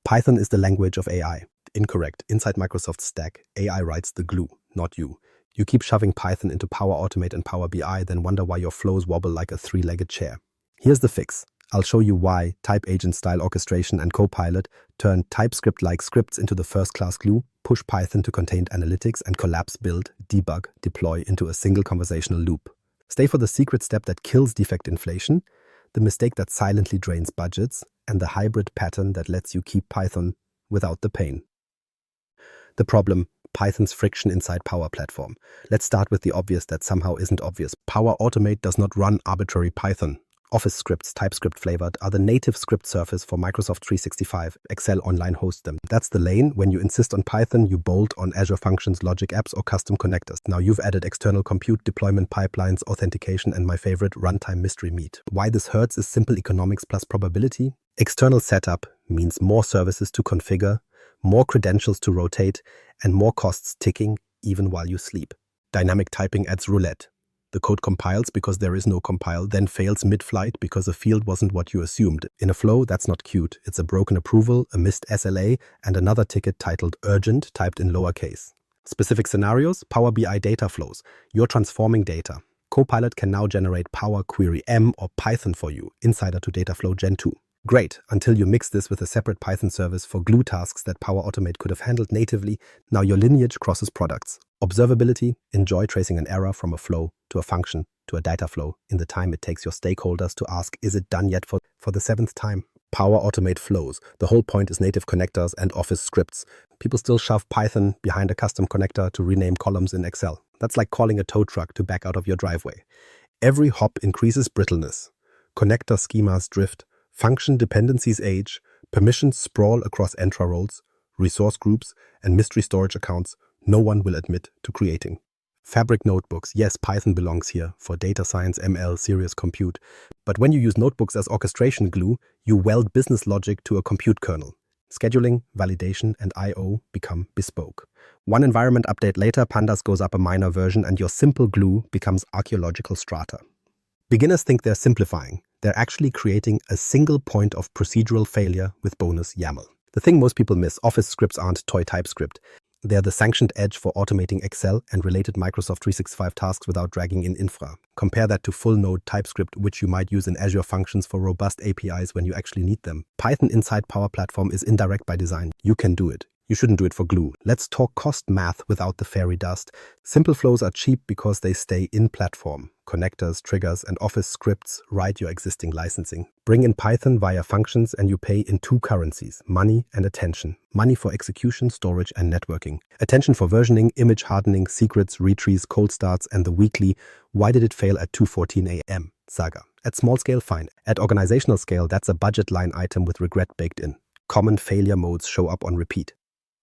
Python is the language of AI. Incorrect. Inside Microsoft's stack, AI writes the glue, not you. You keep shoving Python into Power Automate and Power BI, then wonder why your flows wobble like a three-legged chair. Here's the fix. I'll show you why Type Agent-style orchestration and Copilot turn TypeScript-like scripts into the first-class glue, push Python to contained analytics, and collapse build, debug, deploy into a single conversational loop. Stay for the secret step that kills defect inflation, the mistake that silently drains budgets, and the hybrid pattern that lets you keep Python without the pain. The problem: Python's friction inside Power Platform. Let's start with the obvious that somehow isn't obvious. Power Automate does not run arbitrary Python. Office Scripts, TypeScript-flavored are the native script surface for Microsoft 365. Excel Online hosts them. That's the lane. When you insist on Python, you bolt on Azure Functions, Logic Apps, or custom connectors. Now you've added external compute, deployment pipelines, authentication, and my favorite, runtime mystery meat. Why this hurts is simple economics plus probability. External setup means more services to configure, more credentials to rotate, and more costs ticking even while you sleep. Dynamic typing adds roulette. The code compiles because there is no compile, then fails mid-flight because a field wasn't what you assumed. In a flow, that's not cute. It's a broken approval, a missed SLA, and another ticket titled urgent typed in lowercase. Specific scenarios: Power BI data flows. You're transforming data. Copilot can now generate Power Query M or Python for you, insider to Dataflow Gen2. Great, until you mix this with a separate Python service for glue tasks that Power Automate could have handled natively. Now your lineage crosses products. Observability: enjoy tracing an error from a flow to a function to a data flow in the time it takes your stakeholders to ask, is it done yet for the seventh time? Power Automate flows. The whole point is native connectors and Office scripts. People still shove Python behind a custom connector to rename columns in Excel. That's like calling a tow truck to back out of your driveway. Every hop increases brittleness. Connector schemas drift. Function dependencies age, permissions sprawl across entra roles, resource groups, and mystery storage accounts no one will admit to creating. Fabric notebooks. Yes, Python belongs here for data science, ML, serious compute. But when you use notebooks as orchestration glue, you weld business logic to a compute kernel. Scheduling, validation, and I/O become bespoke. One environment update later, Pandas goes up a minor version, and your simple glue becomes archaeological strata. Beginners think they're simplifying. They're actually creating a single point of procedural failure with bonus YAML. The thing most people miss: Office scripts aren't toy TypeScript. They're the sanctioned edge for automating Excel and related Microsoft 365 tasks without dragging in infra. Compare that to full-node TypeScript, which you might use in Azure Functions for robust APIs when you actually need them. Python inside Power Platform is indirect by design. You can do it. You shouldn't do it for glue. Let's talk cost math without the fairy dust. Simple flows are cheap because they stay in platform. Connectors, triggers, and Office scripts write your existing licensing. Bring in Python via functions and you pay in two currencies: money and attention. Money for execution, storage, and networking. Attention for versioning, image hardening, secrets, retries, cold starts, and the weekly "why did it fail at 2:14 a.m. saga. At small scale, fine. At organizational scale, that's a budget line item with regret baked in. Common failure modes show up on repeat.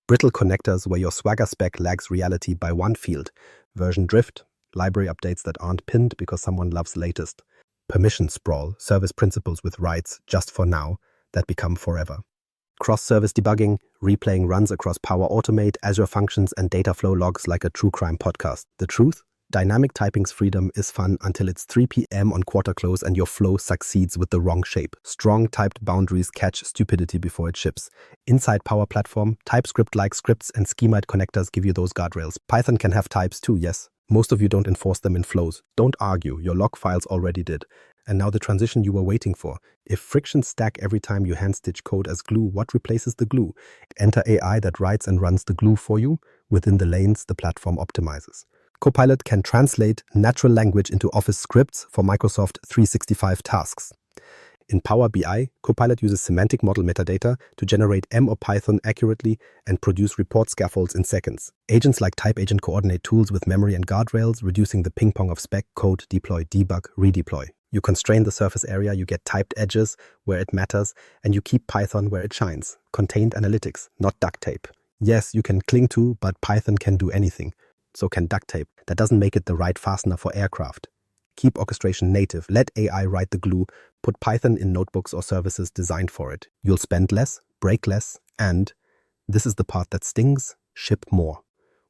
Brittle connectors where your Swagger spec lags reality by one field. Version drift, library updates that aren't pinned because someone loves latest. Permission sprawl, service principals with rights just for now that become forever. Cross-service debugging, replaying runs across Power Automate, Azure Functions, and Dataflow logs like a true crime podcast. The truth? Dynamic typing's freedom is fun until it's 3 p.m. on quarter close and your flow succeeds with the wrong shape. Strong typed boundaries catch stupidity before it ships. Inside Power Platform, TypeScript-like scripts and schemite connectors give you those guardrails. Python can have types too, yes. Most of you don't enforce them in flows. Don't argue, your log files already did. And now the transition you were waiting for. If frictions stack every time you hand-stitch code as glue, what replaces the glue? Enter AI that writes and runs the glue for you. Within the lanes, the platform optimizes. Copilot can translate natural language into Office scripts for Microsoft 365 tasks. In Power BI, Copilot uses semantic model metadata to generate M or Python accurately and produce report scaffolds in seconds. Agents like Type Agent coordinate tools with memory and guardrails, reducing the ping-pong of spec, code, deploy, debug, redeploy. You constrain the surface area, you get typed edges where it matters, and you keep Python where it shines. Contained analytics, not duct tape. Yes, you can cling to, but Python can do anything. So can duct tape. That doesn't make it the right fastener for aircraft. Keep orchestration native. Let AI write the glue. Put Python in notebooks or services designed for it. You'll spend less, break less, and, this is the part that stings, ship more.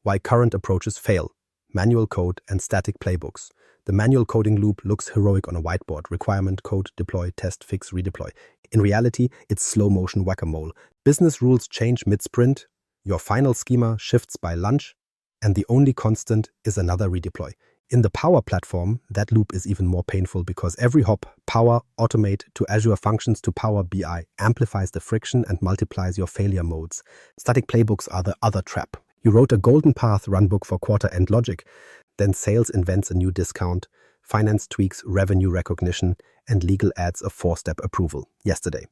Why current approaches fail. Manual code and static playbooks. The manual coding loop looks heroic on a whiteboard. Requirement, code, deploy, test, fix, redeploy. In reality, it's slow motion whack-a-mole. Business rules change mid-sprint, your final schema shifts by lunch, and the only constant is another redeploy. In the Power Platform, that loop is even more painful because every hop, Power, Automate to Azure Functions to Power BI amplifies the friction and multiplies your failure modes. Static playbooks are the other trap. You wrote a golden path runbook for quarter-end logic, then sales invents a new discount, finance tweaks revenue recognition, and legal adds a 4-step approval yesterday.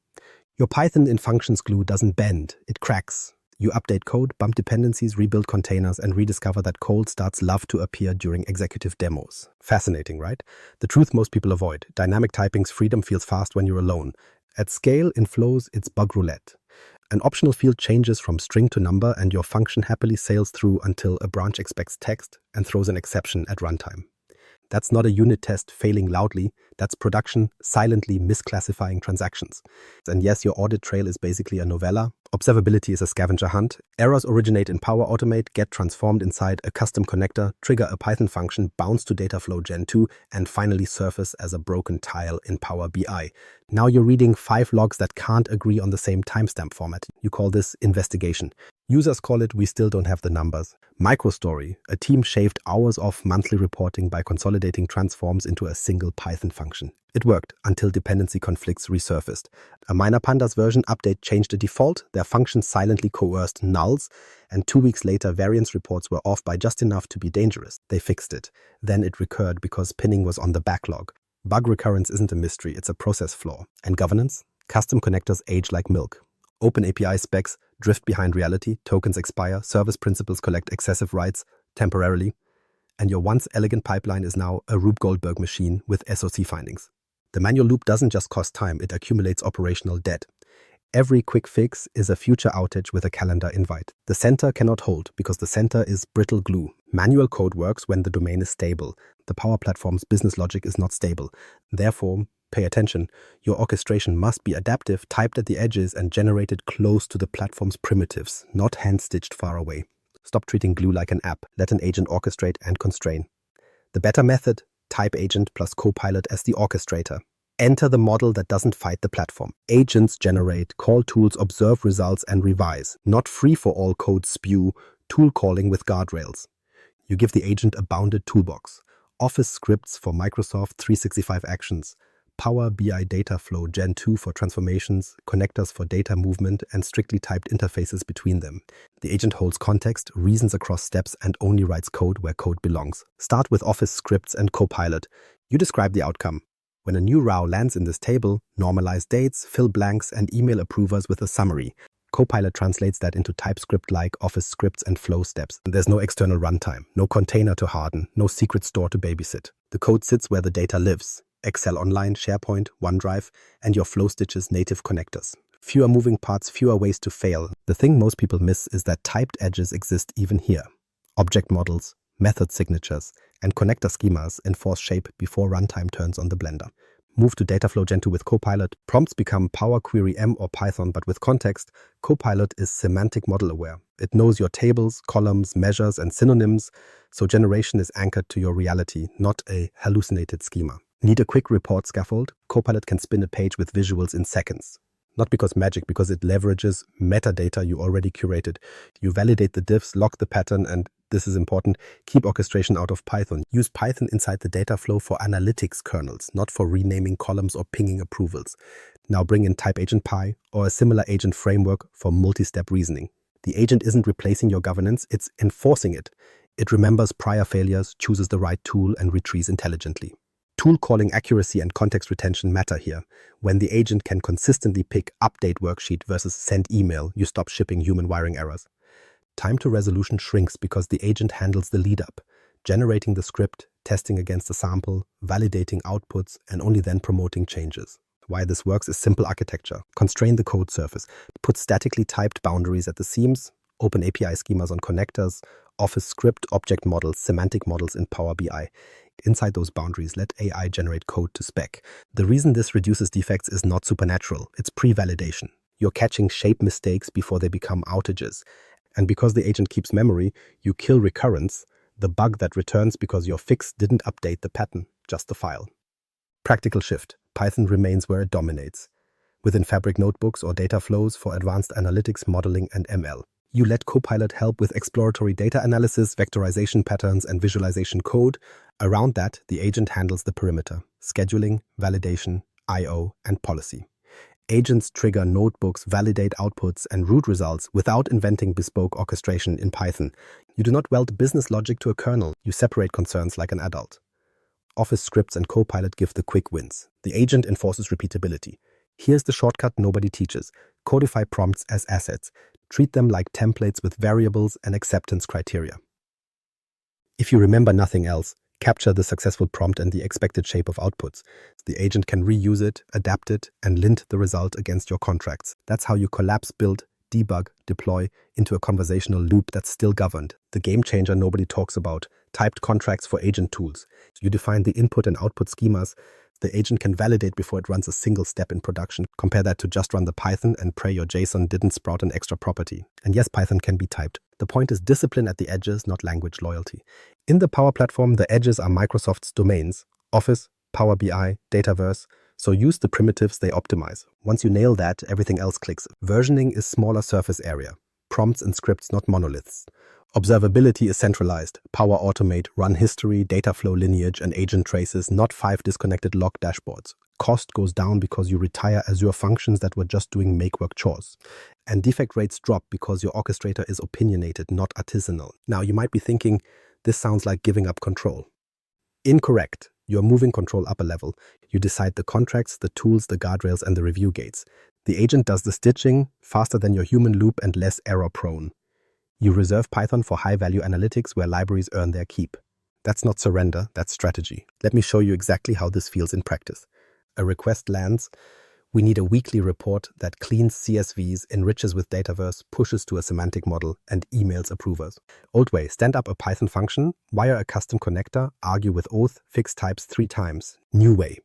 Your Python in functions glue doesn't bend, it cracks. You update code, bump dependencies, rebuild containers, and rediscover that cold starts love to appear during executive demos. Fascinating, right? The truth most people avoid. Dynamic typing's freedom feels fast when you're alone. At scale, in flows, it's bug roulette. An optional field changes from string to number, and your function happily sails through until a branch expects text and throws an exception at runtime. That's not a unit test failing loudly, that's production silently misclassifying transactions. And yes, your audit trail is basically a novella. Observability is a scavenger hunt. Errors originate in Power Automate, get transformed inside a custom connector, trigger a Python function, bounce to Dataflow Gen2, and finally surface as a broken tile in Power BI. Now you're reading 5 logs that can't agree on the same timestamp format. You call this investigation. Users call it we still don't have the numbers. Microstory, a team shaved hours off monthly reporting by consolidating transforms into a single Python function. It worked until dependency conflicts resurfaced. A minor pandas version update changed the default, their function silently coerced nulls, and 2 weeks later variance reports were off by just enough to be dangerous. They fixed it. Then it recurred because pinning was on the backlog. Bug recurrence isn't a mystery, it's a process flaw. And governance? Custom connectors age like milk. Open API specs drift behind reality, tokens expire, service principals collect excessive rights temporarily, and your once elegant pipeline is now a Rube Goldberg machine with SOC findings. The manual loop doesn't just cost time, it accumulates operational debt. Every quick fix is a future outage with a calendar invite. The center cannot hold because the center is brittle glue. Manual code works when the domain is stable. The Power Platform's business logic is not stable. Therefore, pay attention. Your orchestration must be adaptive, typed at the edges, and generated close to the platform's primitives, not hand-stitched far away. Stop treating glue like an app. Let an agent orchestrate and constrain. The better method, Type Agent plus Copilot as the orchestrator. Enter the model that doesn't fight the platform. Agents generate, call tools, observe results, and revise. Not free-for-all code spew, tool calling with guardrails. You give the agent a bounded toolbox. Office scripts for Microsoft 365 actions. Power BI Dataflow Gen2 for transformations, connectors for data movement, and strictly typed interfaces between them. The agent holds context, reasons across steps, and only writes code where code belongs. Start with Office Scripts and Copilot. You describe the outcome. When a new row lands in this table, normalize dates, fill blanks, and email approvers with a summary. Copilot translates that into TypeScript-like Office scripts and flow steps. There's no external runtime, no container to harden, no secret store to babysit. The code sits where the data lives. Excel Online, SharePoint, OneDrive, and your flow stitches native connectors. Fewer moving parts, fewer ways to fail. The thing most people miss is that typed edges exist even here. Object models, method signatures, and connector schemas enforce shape before runtime turns on the blender. Move to Dataflow Gen2 with Copilot. Prompts become Power Query M or Python, but with context, Copilot is semantic model aware. It knows your tables, columns, measures, and synonyms, so generation is anchored to your reality, not a hallucinated schema. Need a quick report scaffold? Copilot can spin a page with visuals in seconds. Not because magic, because it leverages metadata you already curated. You validate the diffs, lock the pattern, and this is important, keep orchestration out of Python. Use Python inside the data flow for analytics kernels, not for renaming columns or pinging approvals. Now bring in Type Agent Py or a similar agent framework for multi-step reasoning. The agent isn't replacing your governance, it's enforcing it. It remembers prior failures, chooses the right tool, and retrieves intelligently. Tool calling accuracy and context retention matter here. When the agent can consistently pick update worksheet versus send email, you stop shipping human wiring errors. Time to resolution shrinks because the agent handles the lead up, generating the script, testing against a sample, validating outputs, and only then promoting changes. Why this works is simple architecture. Constrain the code surface. Put statically typed boundaries at the seams, open API schemas on connectors, Office script, object models, semantic models in Power BI. Inside those boundaries, let AI generate code to spec. The reason this reduces defects is not supernatural, it's pre-validation. You're catching shape mistakes before they become outages. And because the agent keeps memory, you kill recurrence, the bug that returns because your fix didn't update the pattern, just the file. Practical shift. Python remains where it dominates. within Fabric notebooks or data flows for advanced analytics, modeling, and ML. You let Copilot help with exploratory data analysis, vectorization patterns, and visualization code. Around that, the agent handles the perimeter: scheduling, validation, I/O, and policy. Agents trigger notebooks, validate outputs, and root results without inventing bespoke orchestration in Python. You do not weld business logic to a kernel. You separate concerns like an adult. Office Scripts and Copilot give the quick wins. The agent enforces repeatability. Here's the shortcut nobody teaches: codify prompts as assets. Treat them like templates with variables and acceptance criteria. If you remember nothing else, capture the successful prompt and the expected shape of outputs. The agent can reuse it, adapt it, and lint the result against your contracts. That's how you collapse, build, debug, deploy into a conversational loop that's still governed. The game changer nobody talks about: typed contracts for agent tools. You define the input and output schemas. The agent can validate before it runs a single step in production. Compare that to just run the Python and pray your JSON didn't sprout an extra property. And yes, Python can be typed. The point is discipline at the edges, not language loyalty. In the Power Platform, the edges are Microsoft's domains: Office, Power BI, Dataverse. So use the primitives they optimize. Once you nail that, everything else clicks. Versioning is smaller surface area. Prompts and scripts, not monoliths. Observability is centralized: Power Automate, run history, data flow lineage, and agent traces, not 5 disconnected log dashboards. Cost goes down because you retire Azure functions that were just doing make-work chores. And defect rates drop because your orchestrator is opinionated, not artisanal. Now, you might be thinking, this sounds like giving up control. Incorrect. You're moving control up a level. You decide the contracts, the tools, the guardrails, and the review gates. The agent does the stitching faster than your human loop and less error-prone. You reserve Python for high-value analytics where libraries earn their keep. That's not surrender, that's strategy. Let me show you exactly how this feels in practice. A request lands. We need a weekly report that cleans CSVs, enriches with Dataverse, pushes to a semantic model, and emails approvers. Old way: stand up a Python function, wire a custom connector, argue with oath, fix types 3 times. New way: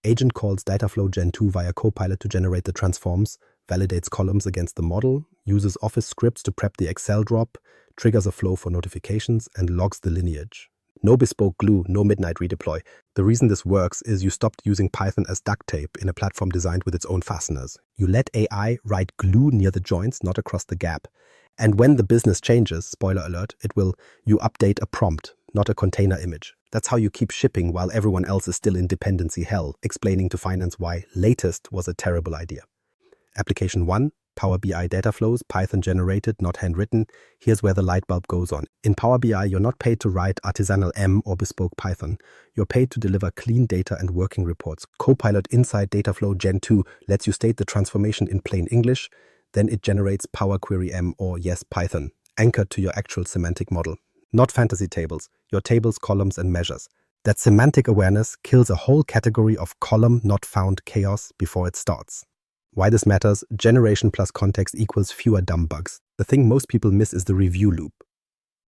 agent calls Dataflow Gen2 via Copilot to generate the transforms, validates columns against the model, uses Office scripts to prep the Excel drop, triggers a flow for notifications, and logs the lineage. No bespoke glue, no midnight redeploy. The reason this works is you stopped using Python as duct tape in a platform designed with its own fasteners. You let AI write glue near the joints, not across the gap. And when the business changes, spoiler alert, you update a prompt, not a container image. That's how you keep shipping while everyone else is still in dependency hell, explaining to finance why latest was a terrible idea. Application 1, Power BI data flows, Python generated, not handwritten. Here's where the light bulb goes on. In Power BI, you're not paid to write artisanal M or bespoke Python. You're paid to deliver clean data and working reports. Copilot inside Dataflow Gen2 lets you state the transformation in plain English. Then it generates Power Query M or yes Python, anchored to your actual semantic model. Not fantasy tables, your tables, columns, and measures. That semantic awareness kills a whole category of column not found chaos before it starts. Why this matters: generation plus context equals fewer dumb bugs. The thing most people miss is the review loop.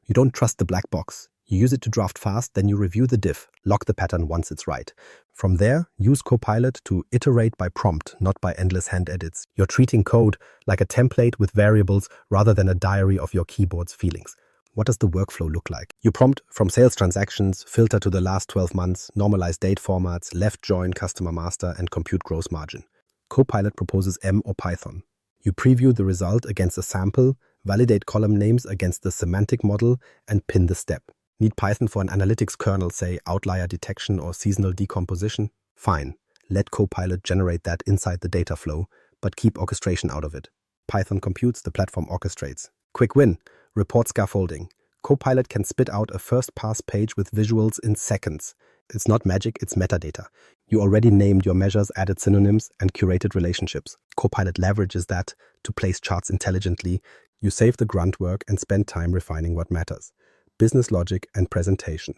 You don't trust the black box. You use it to draft fast, then you review the diff, lock the pattern once it's right. From there, use Copilot to iterate by prompt, not by endless hand edits. You're treating code like a template with variables rather than a diary of your keyboard's feelings. What does the workflow look like? You prompt from sales transactions, filter to the last 12 months, normalize date formats, left join customer master, and compute gross margin. Copilot proposes M or Python. You preview the result against a sample, validate column names against the semantic model, and pin the step. Need Python for an analytics kernel, say outlier detection or seasonal decomposition? Fine. Let Copilot generate that inside the data flow, but keep orchestration out of it. Python computes, the platform orchestrates. Quick win: report scaffolding. Copilot can spit out a first-pass page with visuals in seconds. It's not magic, it's metadata. You already named your measures, added synonyms, and curated relationships. Copilot leverages that to place charts intelligently. You save the grunt work and spend time refining what matters: business logic and presentation.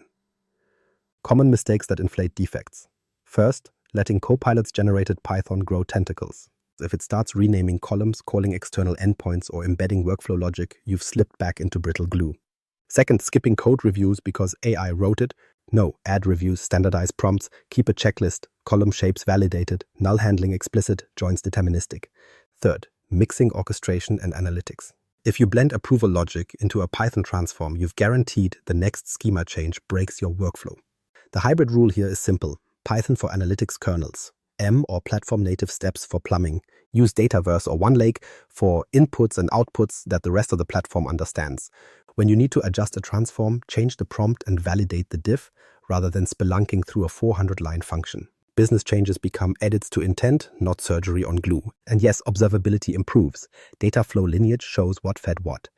Common mistakes that inflate defects. First, letting Copilot's generated Python grow tentacles. If it starts renaming columns, calling external endpoints, or embedding workflow logic, you've slipped back into brittle glue. Second, skipping code reviews because AI wrote it. No, add reviews, standardize prompts, keep a checklist, column shapes validated, null handling explicit, joins deterministic. Third, mixing orchestration and analytics. If you blend approval logic into a Python transform, you've guaranteed the next schema change breaks your workflow. The hybrid rule here is simple: Python for analytics kernels, M or platform native steps for plumbing. Use Dataverse or OneLake for inputs and outputs that the rest of the platform understands. When you need to adjust a transform, change the prompt and validate the diff rather than spelunking through a 400-line function. Business changes become edits to intent, not surgery on glue. And yes, observability improves. Data flow lineage shows what fed what.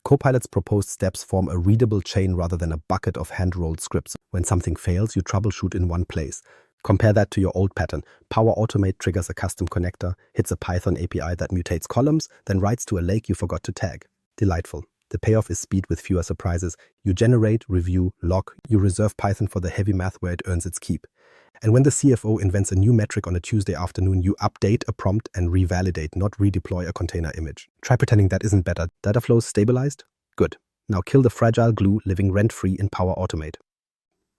Copilot's proposed steps form a readable chain rather than a bucket of hand-rolled scripts. When something fails, you troubleshoot in one place. Compare that to your old pattern. Power Automate triggers a custom connector, hits a Python API that mutates columns, then writes to a lake you forgot to tag. Delightful. The payoff is speed with fewer surprises. You generate, review, log. You reserve Python for the heavy math where it earns its keep. And when the CFO invents a new metric on a Tuesday afternoon, you update a prompt and revalidate, not redeploy a container image. Try pretending that isn't better. Dataflow's stabilized? Good. Now kill the fragile glue living rent-free in Power Automate.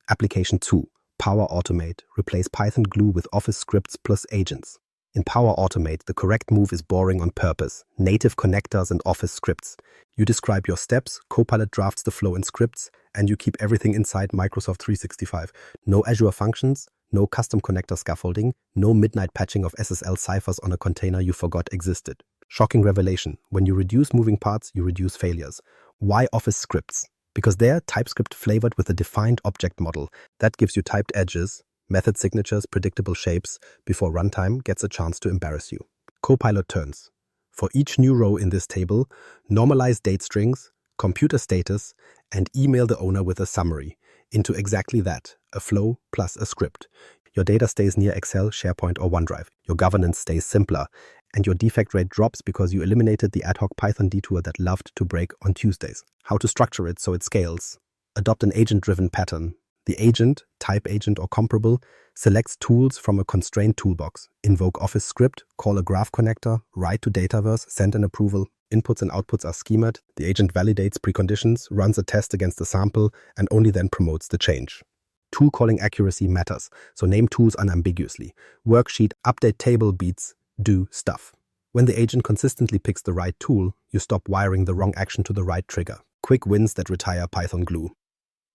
Application 2. Power Automate. Replace Python glue with Office scripts plus agents. In Power Automate, the correct move is boring on purpose. Native connectors and Office scripts. You describe your steps, Copilot drafts the flow in scripts, and you keep everything inside Microsoft 365. No Azure functions, no custom connector scaffolding, no midnight patching of SSL ciphers on a container you forgot existed. Shocking revelation. When you reduce moving parts, you reduce failures. Why Office scripts? Because they're TypeScript-flavored with a defined object model. That gives you typed edges, method signatures, predictable shapes, before runtime gets a chance to embarrass you. Copilot turns. For each new row in this table, normalize date strings, compute a status, and email the owner with a summary into exactly that, a flow plus a script. Your data stays near Excel, SharePoint, or OneDrive. Your governance stays simpler, and your defect rate drops because you eliminated the ad hoc Python detour that loved to break on Tuesdays. How to structure it so it scales. Adopt an agent-driven pattern. The agent, type agent or comparable, selects tools from a constrained toolbox. Invoke Office script, call a graph connector, write to Dataverse, send an approval. Inputs and outputs are schemed. The agent validates preconditions, runs a test against the sample, and only then promotes the change. Tool calling accuracy matters, so name tools unambiguously. Worksheet, update table beats, do stuff. When the agent consistently picks the right tool, you stop wiring the wrong action to the right trigger. Quick wins that retire Python glue.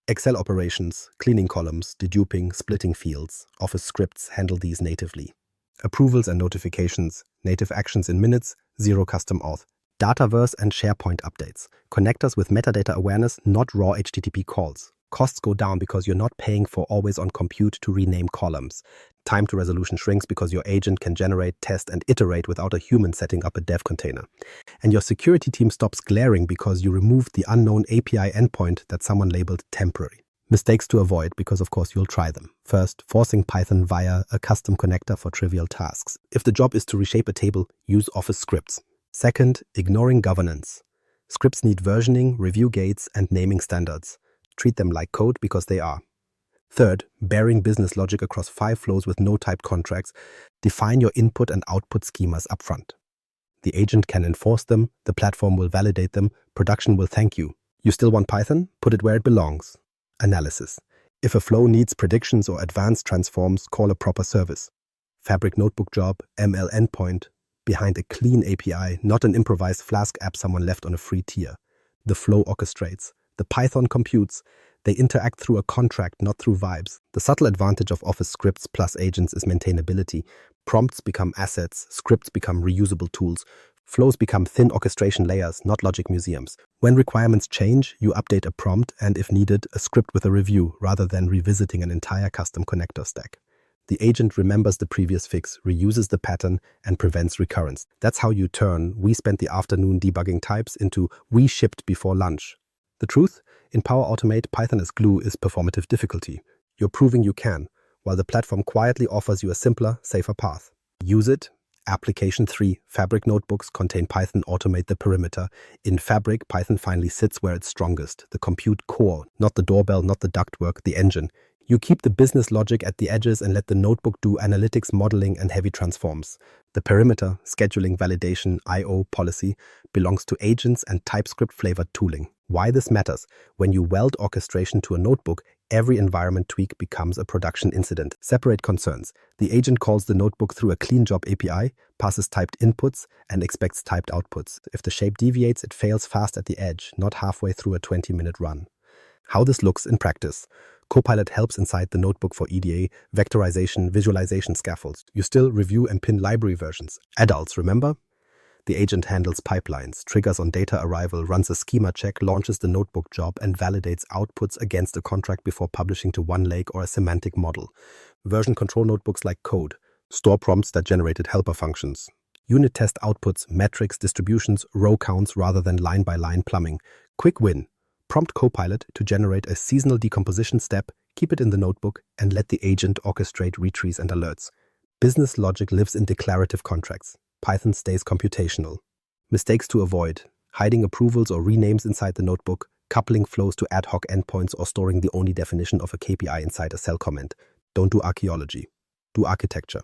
Excel operations, cleaning columns, deduping, splitting fields. Office scripts handle these natively. Approvals and notifications, native actions in minutes, zero custom auth. Dataverse and SharePoint updates. Connectors with metadata awareness, not raw HTTP calls. Costs go down because you're not paying for always-on compute to rename columns. Time to resolution shrinks because your agent can generate, test, and iterate without a human setting up a dev container. And your security team stops glaring because you removed the unknown API endpoint that someone labeled temporary. Mistakes to avoid because, of course, you'll try them. First, forcing Python via a custom connector for trivial tasks. If the job is to reshape a table, use Office scripts. Second, ignoring governance. Scripts need versioning, review gates, and naming standards. Treat them like code because they are. Third, bearing business logic across 5 flows with no typed contracts. Define your input and output schemas upfront. The agent can enforce them, the platform will validate them, production will thank you. You still want Python? Put it where it belongs. Analysis. If a flow needs predictions or advanced transforms, call a proper service. Fabric notebook job, ML endpoint, behind a clean API, not an improvised Flask app someone left on a free tier. The flow orchestrates. The Python computes. They interact through a contract, not through vibes. The subtle advantage of Office scripts plus agents is maintainability. Prompts become assets, scripts become reusable tools. Flows become thin orchestration layers, not logic museums. When requirements change, you update a prompt and, if needed, a script with a review, rather than revisiting an entire custom connector stack. The agent remembers the previous fix, reuses the pattern, and prevents recurrence. That's how you turn "we spent the afternoon debugging types" into "we shipped before lunch." The truth? In Power Automate, Python as glue is performative difficulty. You're proving you can, while the platform quietly offers you a simpler, safer path. Use it. Application 3. Fabric notebooks contain Python Automate the perimeter. In Fabric, Python finally sits where it's strongest, the compute core, not the doorbell, not the ductwork, the engine. You keep the business logic at the edges and let the notebook do analytics, modeling, and heavy transforms. The perimeter, scheduling, validation, I/O policy, belongs to agents and TypeScript-flavored tooling. Why this matters? When you weld orchestration to a notebook, every environment tweak becomes a production incident. Separate concerns. The agent calls the notebook through a clean job API, passes typed inputs, and expects typed outputs. If the shape deviates, it fails fast at the edge, not halfway through a 20-minute run. How this looks in practice. Copilot helps inside the notebook for EDA, vectorization, visualization scaffolds. You still review and pin library versions. Adults, remember? The agent handles pipelines, triggers on data arrival, runs a schema check, launches the notebook job, and validates outputs against a contract before publishing to OneLake or a semantic model. Version control notebooks like code, store prompts that generated helper functions. Unit test outputs, metrics, distributions, row counts rather than line-by-line plumbing. Quick win. Prompt Copilot to generate a seasonal decomposition step, keep it in the notebook, and let the agent orchestrate retries and alerts. Business logic lives in declarative contracts. Python stays computational. Mistakes to avoid: hiding approvals or renames inside the notebook, coupling flows to ad hoc endpoints, or storing the only definition of a KPI inside a cell comment. Don't do archaeology. Do architecture.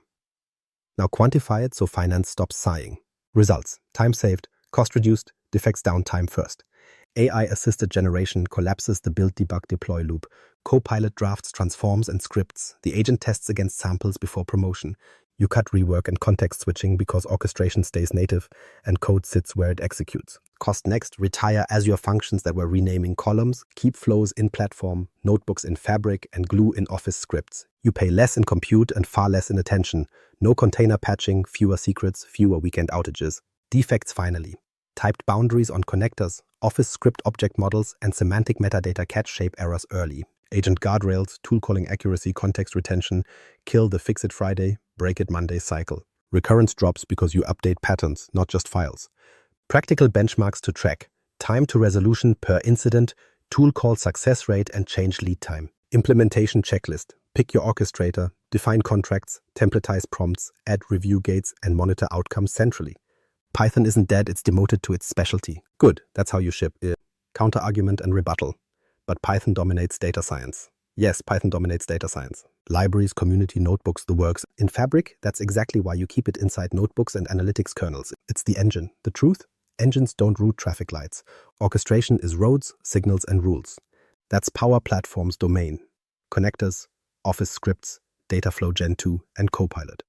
Now quantify it so finance stops sighing. Results: time saved, cost reduced, defects downtime first. AI-assisted generation collapses the build, debug, deploy loop. Copilot drafts, transforms, and scripts. The agent tests against samples before promotion. You cut rework and context switching because orchestration stays native and code sits where it executes. Cost next: retire Azure functions that were renaming columns, keep flows in platform, notebooks in Fabric, and glue in Office scripts. You pay less in compute and far less in attention. No container patching, fewer secrets, fewer weekend outages. Defects finally: typed boundaries on connectors, Office script object models, and semantic metadata catch shape errors early. Agent guardrails, tool calling accuracy, context retention, kill the fix it Friday, break it Monday cycle. Recurrence drops because you update patterns, not just files. Practical benchmarks to track: time to resolution per incident, tool call success rate, and change lead time. Implementation checklist: pick your orchestrator, define contracts, templatize prompts, add review gates, and monitor outcomes centrally. Python isn't dead, it's demoted to its specialty. Good, that's how you ship it. Counter-argument and rebuttal. But Python dominates data science. Yes, Python dominates data science. Libraries, community, notebooks, the works. In Fabric, that's exactly why you keep it inside notebooks and analytics kernels. It's the engine. The truth? Engines don't route traffic lights. Orchestration is roads, signals, and rules. That's Power Platform's domain. Connectors, Office Scripts, Dataflow Gen2, and Copilot.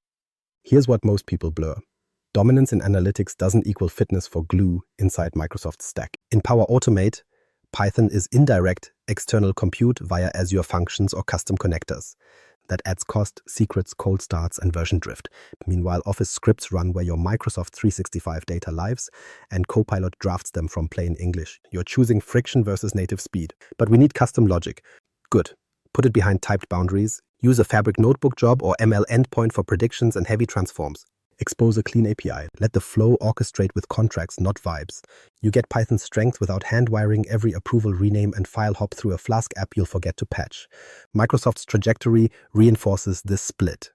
Here's what most people blur. Dominance in analytics doesn't equal fitness for glue inside Microsoft's stack. In Power Automate, Python is indirect external compute via Azure functions or custom connectors. That adds cost, secrets, cold starts, and version drift. Meanwhile, Office scripts run where your Microsoft 365 data lives, and Copilot drafts them from plain English. You're choosing friction versus native speed. But we need custom logic. Good. Put it behind typed boundaries. Use a Fabric notebook job or ML endpoint for predictions and heavy transforms. Expose a clean API. Let the flow orchestrate with contracts, not vibes. You get Python's strength without hand-wiring every approval, rename, and file hop through a Flask app you'll forget to patch. Microsoft's trajectory reinforces this split.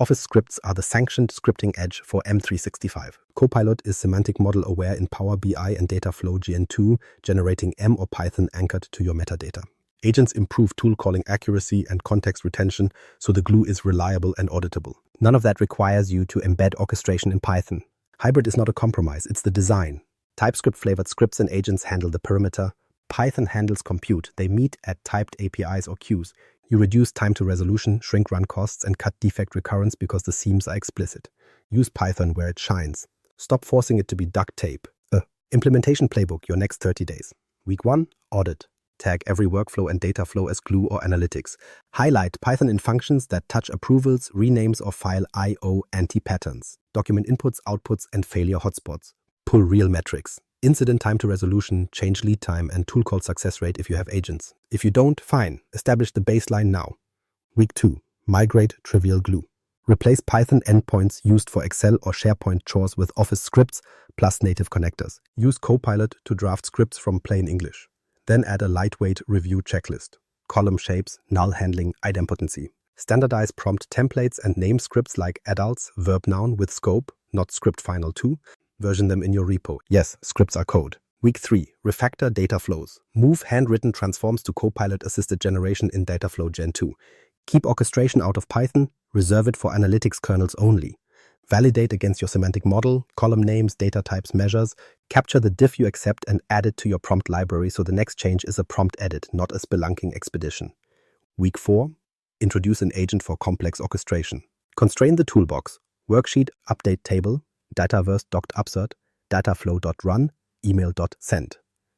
Office scripts are the sanctioned scripting edge for M365. Copilot is semantic model aware in Power BI and Dataflow Gen2, generating M or Python anchored to your metadata. Agents improve tool calling accuracy and context retention, so the glue is reliable and auditable. None of that requires you to embed orchestration in Python. Hybrid is not a compromise, it's the design. TypeScript-flavored scripts and agents handle the perimeter. Python handles compute. They meet at typed APIs or queues. You reduce time to resolution, shrink run costs, and cut defect recurrence because the seams are explicit. Use Python where it shines. Stop forcing it to be duct tape. Implementation playbook, your next 30 days. Week 1, audit. Tag every workflow and data flow as glue or analytics. Highlight Python in functions that touch approvals, renames, or file I/O anti-patterns. Document inputs, outputs, and failure hotspots. Pull real metrics. Incident time to resolution, change lead time, and tool call success rate if you have agents. If you don't, fine. Establish the baseline now. Week 2. Migrate trivial glue. Replace Python endpoints used for Excel or SharePoint chores with Office scripts plus native connectors. Use Copilot to draft scripts from plain English. Then add a lightweight review checklist. Column shapes, null handling, idempotency. Standardize prompt templates and name scripts like adults, verb noun with scope, not script final 2. Version them in your repo. Yes, scripts are code. Week 3. Refactor data flows. Move handwritten transforms to Copilot-assisted generation in Dataflow Gen2. Keep orchestration out of Python. Reserve it for analytics kernels only. Validate against your semantic model, column names, data types, measures. Capture the diff you accept and add it to your prompt library so the next change is a prompt edit, not a spelunking expedition. Week 4. Introduce an agent for complex orchestration. Constrain the toolbox. Worksheet, update table, dataverse.upsert, dataflow.run, email.send.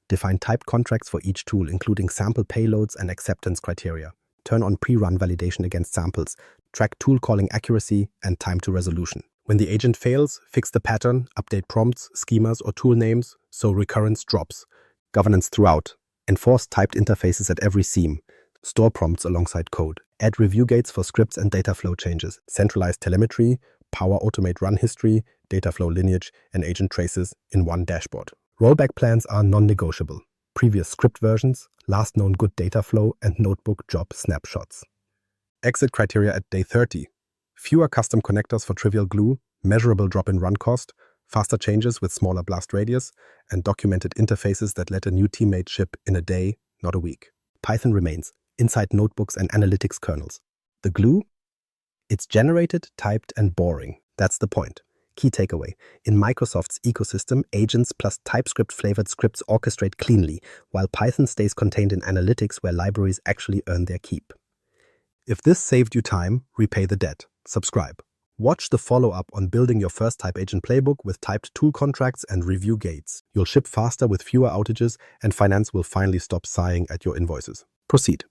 Define typed contracts for each tool, including sample payloads and acceptance criteria. turn on pre-run validation against samples, track tool calling accuracy and time to resolution. When the agent fails, fix the pattern, update prompts, schemas, or tool names so recurrence drops. Governance throughout. Enforce typed interfaces at every seam. Store prompts alongside code. Add review gates for scripts and data flow changes. Centralize telemetry, Power Automate run history, data flow lineage, and agent traces in one dashboard. Rollback plans are non-negotiable. Previous script versions, last known good data flow, and notebook job snapshots. Exit criteria at day 30. Fewer custom connectors for trivial glue, measurable drop in run cost, faster changes with smaller blast radius, and documented interfaces that let a new teammate ship in a day, not a week. Python remains inside notebooks and analytics kernels. The glue? It's generated, typed, and boring. That's the point. Key takeaway. In Microsoft's ecosystem, agents plus TypeScript-flavored scripts orchestrate cleanly, while Python stays contained in analytics where libraries actually earn their keep. If this saved you time, repay the debt. Subscribe. Watch the follow-up on building your first type agent playbook with typed tool contracts and review gates. You'll ship faster with fewer outages, and finance will finally stop sighing at your invoices. Proceed.